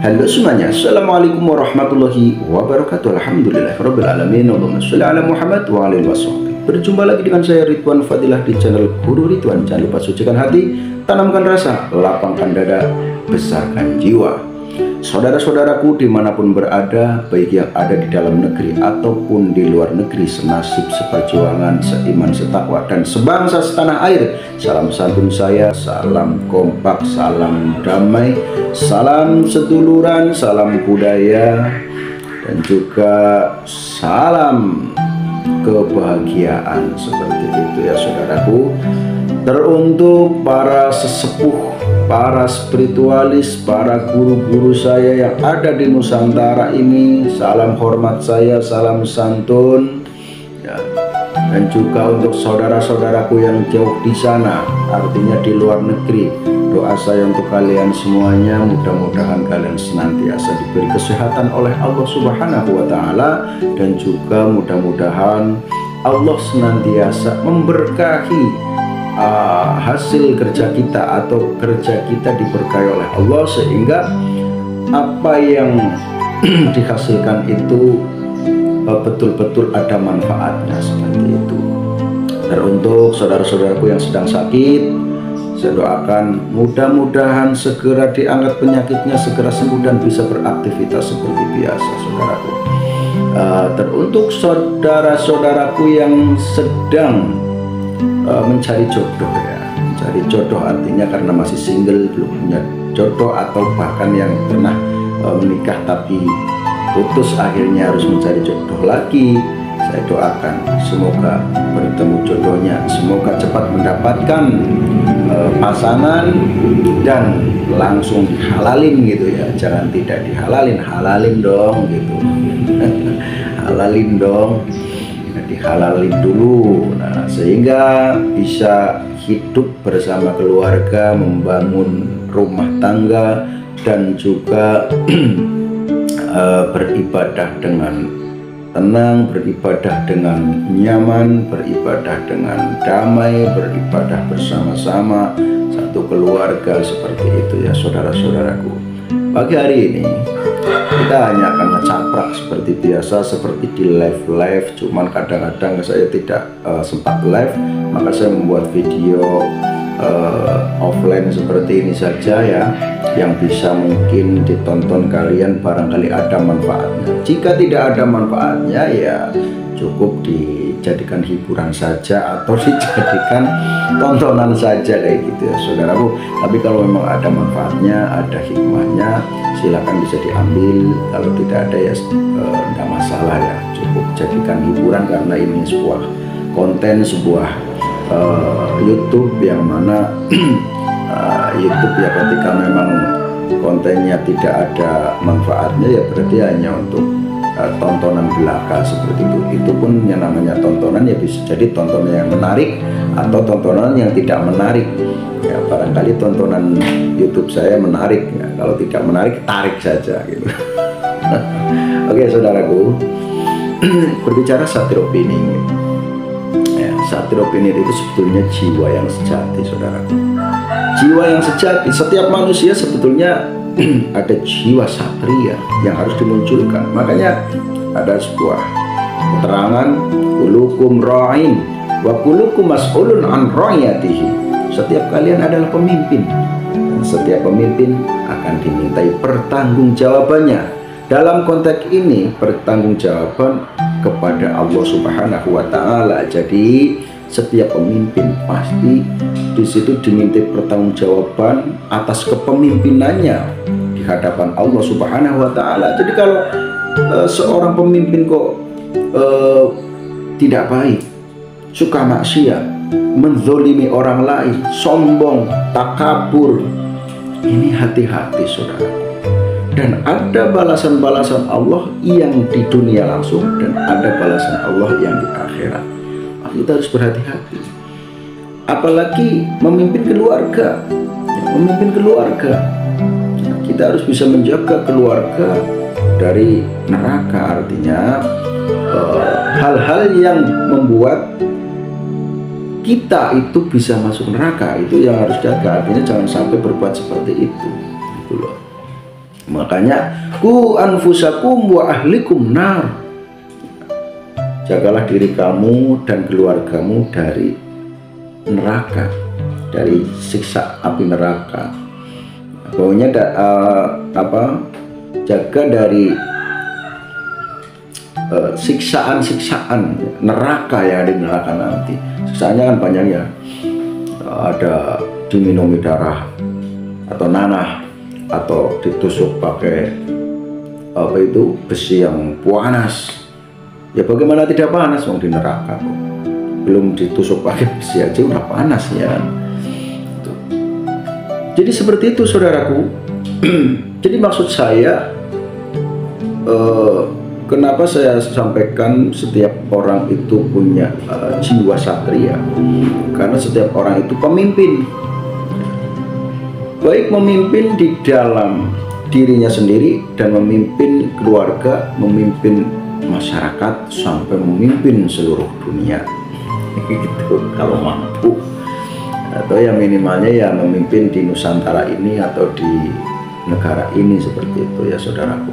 Halo semuanya, Assalamualaikum warahmatullahi wabarakatuh. Alhamdulillahirabbil alamin. Allahumma sholli ala Muhammad wa alihi wasallam. Berjumpa lagi dengan saya Ridwan Fadilah di channel Guru Ridwan. Jangan lupa sucikan hati, tanamkan rasa, lapangkan dada, besarkan jiwa. Saudara-saudaraku dimanapun berada, baik yang ada di dalam negeri ataupun di luar negeri, senasib, seperjuangan, seiman, setakwa, dan sebangsa setanah air. Salam santun saya, salam kompak, salam damai, salam seduluran, salam budaya, dan juga salam kebahagiaan. Seperti itu ya saudaraku. Teruntuk para sesepuh, para spiritualis, para guru-guru saya yang ada di Nusantara ini, salam hormat saya, salam santun ya. Dan juga untuk saudara-saudaraku yang jauh di sana, artinya di luar negeri, doa saya untuk kalian semuanya, mudah-mudahan kalian senantiasa diberi kesehatan oleh Allah Subhanahu wa Ta'ala, dan juga mudah-mudahan Allah senantiasa memberkahi hasil kerja kita atau kerja kita diberkahi oleh Allah, sehingga apa yang dihasilkan itu betul-betul ada manfaatnya, seperti itu. Teruntuk saudara-saudaraku yang sedang sakit, saya doakan mudah-mudahan segera diangkat penyakitnya, segera sembuh dan bisa beraktivitas seperti biasa, saudaraku. Teruntuk saudara-saudaraku yang sedang mencari jodoh ya, mencari jodoh artinya karena masih single, belum punya jodoh, atau bahkan yang pernah menikah tapi putus akhirnya harus mencari jodoh lagi. Saya doakan semoga bertemu jodohnya, semoga cepat mendapatkan pasangan dan langsung dihalalin gitu ya, jangan tidak dihalalin, halalin dong gitu. Halalin dong, dihalalin dulu, nah, sehingga bisa hidup bersama keluarga, membangun rumah tangga, dan juga beribadah dengan tenang, beribadah dengan nyaman, beribadah dengan damai, beribadah bersama-sama satu keluarga, seperti itu ya saudara-saudaraku. Pagi hari ini kita hanya akan ngecaprak seperti biasa, seperti di live, cuman kadang-kadang saya tidak sempat live, maka saya membuat video offline seperti ini saja ya, yang bisa mungkin ditonton kalian, barangkali ada manfaatnya. Jika tidak ada manfaatnya ya cukup dijadikan hiburan saja atau dijadikan tontonan saja, kayak gitu ya saudaraku. Tapi kalau memang ada manfaatnya, ada hikmahnya, silakan bisa diambil. Kalau tidak ada ya tidak masalah ya, cukup jadikan hiburan, karena ini sebuah konten, sebuah YouTube yang mana YouTube ya, ketika memang kontennya tidak ada manfaatnya ya berarti hanya untuk tontonan belaka, seperti itu. Itu pun yang namanya tontonan ya bisa jadi tontonan yang menarik atau tontonan yang tidak menarik ya. Barangkali tontonan YouTube saya menarik ya, kalau tidak menarik tarik saja gitu. Oke saudaraku, berbicara satir opini ya, satir opini itu sebetulnya jiwa yang sejati, saudaraku. Jiwa yang sejati, setiap manusia sebetulnya ada jiwa satria yang harus dimunculkan. Makanya ada sebuah keterangan, kulukum ra'in wa kulukum mas'ulun an ra'iyatihi. Setiap kalian adalah pemimpin, dan setiap pemimpin akan dimintai pertanggungjawabannya. Dalam konteks ini pertanggungjawaban kepada Allah Subhanahu wa Ta'ala. Jadi setiap pemimpin pasti di situ dimintai pertanggungjawaban atas kepemimpinannya di hadapan Allah Subhanahu wa Ta'ala. Jadi kalau seorang pemimpin kok tidak baik, suka maksiat, menzolimi orang lain, sombong, takabur, ini hati-hati saudara. Dan ada balasan-balasan Allah yang di dunia langsung, dan ada balasan Allah yang di akhirat. Kita harus berhati-hati, apalagi memimpin keluarga. Memimpin keluarga, kita harus bisa menjaga keluarga dari neraka. Artinya hal-hal yang membuat kita itu bisa masuk neraka, itu yang harus jaga. Artinya jangan sampai berbuat seperti itu gitu loh. Makanya ku anfusakum wa ahlikum nar, jagalah diri kamu dan keluargamu dari neraka, dari siksa api neraka. Pokoknya jaga dari siksaan neraka yang ada di neraka nanti. Siksaannya kan banyak ya, ada diminumi darah atau nanah, atau ditusuk pakai besi yang panas. Ya bagaimana tidak panas, di neraka kok. Belum ditusuk pakai besi aja udah panas ya. Jadi seperti itu saudaraku. Jadi maksud saya, kenapa saya sampaikan setiap orang itu punya jiwa satria? Karena setiap orang itu pemimpin, baik memimpin di dalam dirinya sendiri dan memimpin keluarga, memimpin masyarakat, sampai memimpin seluruh dunia. Gitu kalau mampu, atau yang minimalnya ya memimpin di Nusantara ini atau di negara ini, seperti itu ya saudaraku.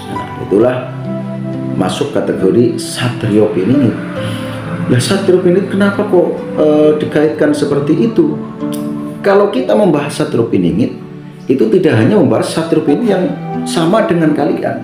Nah, itulah masuk kategori Satrio Piningit. Nah, Satrio Piningit kenapa kok dikaitkan seperti itu? Kalau kita membahas Satrio Piningit, itu tidak hanya membahas Satrio Piningit yang sama dengan kalian.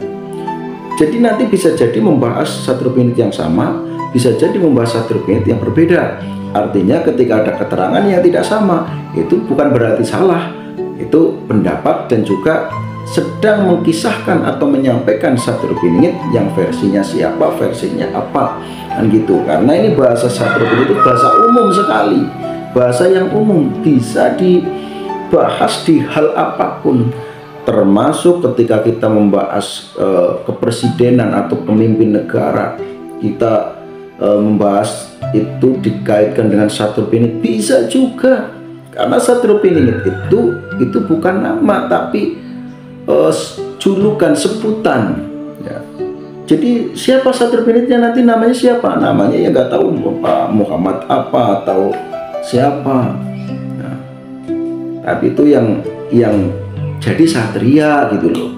Jadi nanti bisa jadi membahas Satrio Piningit yang sama, bisa jadi membahas Satrio Piningit yang berbeda. Artinya ketika ada keterangan yang tidak sama, itu bukan berarti salah. Itu pendapat dan juga sedang mengkisahkan atau menyampaikan Satrio Piningit yang versinya siapa, versinya apa, kan gitu. Karena ini bahasa Satrio Piningit itu bahasa umum sekali, bahasa yang umum, bisa dibahas di hal apapun, termasuk ketika kita membahas kepresidenan atau pemimpin negara, kita membahas itu dikaitkan dengan Satrio Piningit bisa juga. Karena Satrio Piningit itu bukan nama, tapi julukan, sebutan ya. Jadi siapa Satrio Piningitnya, nanti namanya siapa, namanya ya nggak tahu, Pak Muhammad apa atau siapa. Nah, tapi itu yang jadi satria gitu loh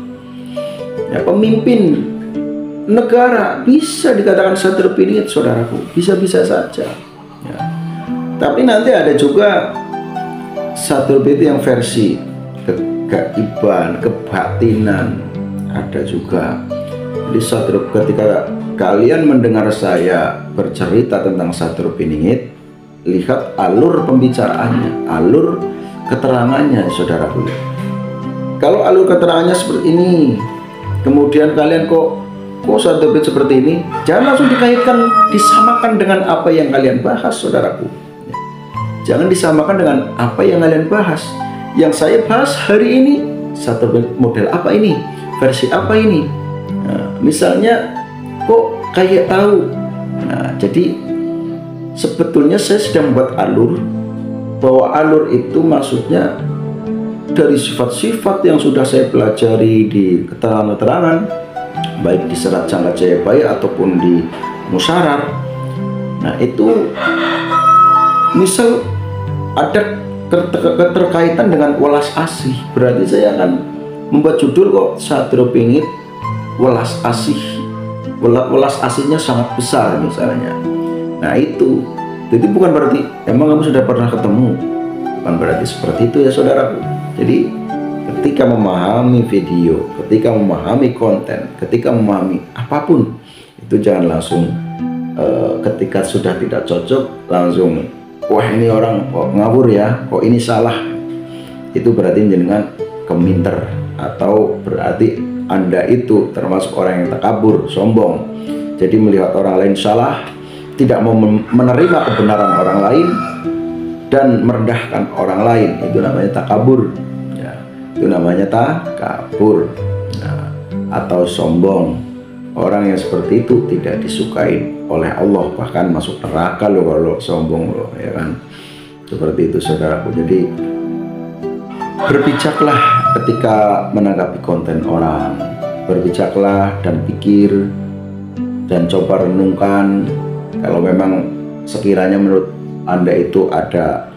ya. Pemimpin negara bisa dikatakan Satrio Piningit saudaraku, bisa-bisa saja ya. Tapi nanti ada juga Satrio Piningit yang versi kegaiban, kebatinan, ada juga. Jadi ketika kalian mendengar saya bercerita tentang Satrio Piningit, lihat alur pembicaraannya, alur keterangannya saudaraku. Kalau alur keterangannya seperti ini, kemudian kalian kok Satrio Piningit seperti ini, jangan langsung dikaitkan, disamakan dengan apa yang kalian bahas saudaraku. Jangan disamakan dengan apa yang kalian bahas. Yang saya bahas hari ini, Satrio Piningit model apa ini, versi apa ini. Nah, misalnya kok kayak tahu. Nah, jadi sebetulnya saya sedang membuat alur, bahwa alur itu maksudnya dari sifat-sifat yang sudah saya pelajari di keterangan-keterangan, baik di Serat Jangka Jayabaya ataupun di Musyarar. Nah, itu misal ada keterkaitan dengan welas asih, berarti saya akan membuat judul kok Satrio Piningit welas asih, welas asihnya sangat besar misalnya. Nah itu, jadi bukan berarti emang kamu sudah pernah ketemu, bukan berarti seperti itu ya saudaraku. Jadi ketika memahami video, ketika memahami konten, ketika memahami apapun, itu jangan langsung ketika sudah tidak cocok langsung, wah ini orang kok ngawur ya, kok ini salah. Itu berarti jenengan keminter, atau berarti Anda itu termasuk orang yang takabur, sombong. Jadi melihat orang lain salah, tidak mau menerima kebenaran orang lain, dan merendahkan orang lain, itu namanya takabur ya. Itu namanya takabur. Nah, atau sombong. Orang yang seperti itu tidak disukai oleh Allah, bahkan masuk neraka loh kalau sombong loh ya kan. Seperti itu saudaraku. Jadi berbijaklah ketika menanggapi konten orang, berbijaklah dan pikir dan coba renungkan. Kalau memang sekiranya menurut Anda itu ada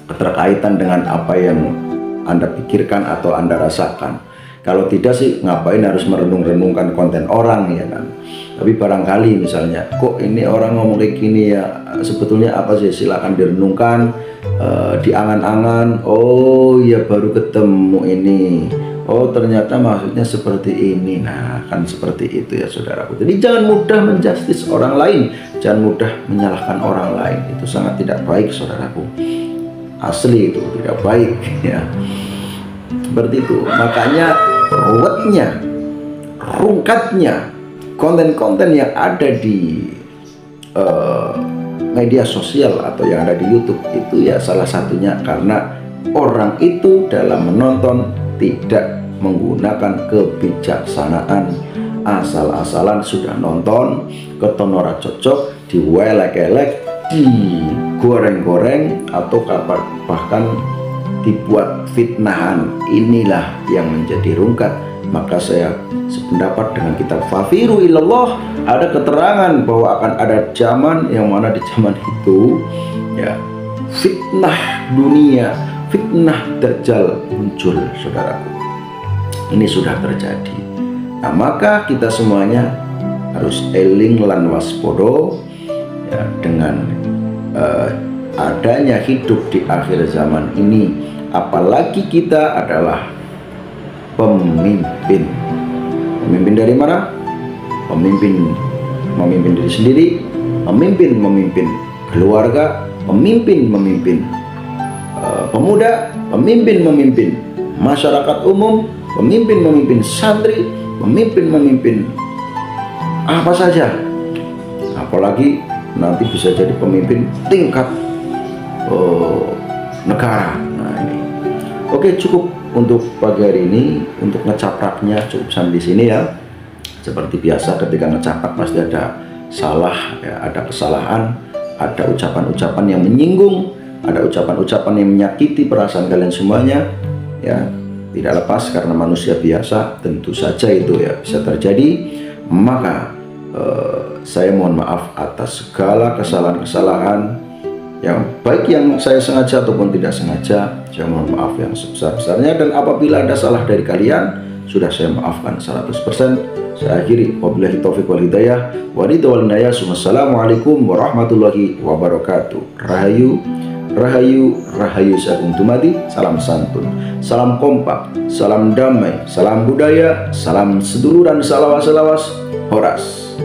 keterkaitan dengan apa yang Anda pikirkan atau Anda rasakan, Kalau tidak sih ngapain harus merenung-renungkan konten orang ya kan. Tapi barangkali misalnya kok ini orang ngomong kayak gini ya, sebetulnya apa sih, silakan direnungkan, diangan-angan. Oh ya baru ketemu ini, oh ternyata maksudnya seperti ini. Nah kan seperti itu ya saudaraku. Jadi jangan mudah menjustis orang lain, jangan mudah menyalahkan orang lain. Itu sangat tidak baik saudaraku, asli itu tidak baik ya. Seperti itu. Makanya ruwetnya, rungkatnya konten-konten yang ada di media sosial atau yang ada di YouTube itu ya salah satunya karena orang itu dalam menonton tidak menggunakan kebijaksanaan, asal-asalan sudah nonton, keton ora cocok, diwelek-elek, digoreng-goreng, atau bahkan dibuat fitnahan. Inilah yang menjadi rungkat. Maka saya sependapat dengan kitab Fafiru Ilallah, ada keterangan bahwa akan ada zaman yang mana di zaman itu ya fitnah dunia, fitnah Dajjal muncul saudaraku. Ini sudah terjadi. Nah maka kita semuanya harus eling lan waspodo ya, dengan adanya hidup di akhir zaman ini. Apalagi kita adalah pemimpin. Pemimpin dari mana? Memimpin diri sendiri, memimpin keluarga, memimpin pemuda, memimpin masyarakat umum, memimpin santri, memimpin apa saja. Apalagi nanti bisa jadi pemimpin tingkat negara. Nah ini. Oke, cukup untuk pagi hari ini. Untuk ngecapraknya cukup sampai di sini ya. Seperti biasa ketika ngecaprak pasti ada salah ya, ada kesalahan, ada ucapan-ucapan yang menyinggung, ada ucapan-ucapan yang menyakiti perasaan kalian semuanya ya. Tidak lepas karena manusia biasa, tentu saja itu ya bisa terjadi. Maka saya mohon maaf atas segala kesalahan-kesalahan yang baik yang saya sengaja ataupun tidak sengaja. Saya mohon maaf yang sebesar-besarnya, dan apabila ada salah dari kalian sudah saya maafkan 100%. Saya akhiri, wabillahi taufiq wal hidayah, wassalamualaikum warahmatullahi wabarakatuh. Rahayu sagung tumati. Salam santun, salam kompak, salam damai, salam budaya, salam seduluran, salawas horas.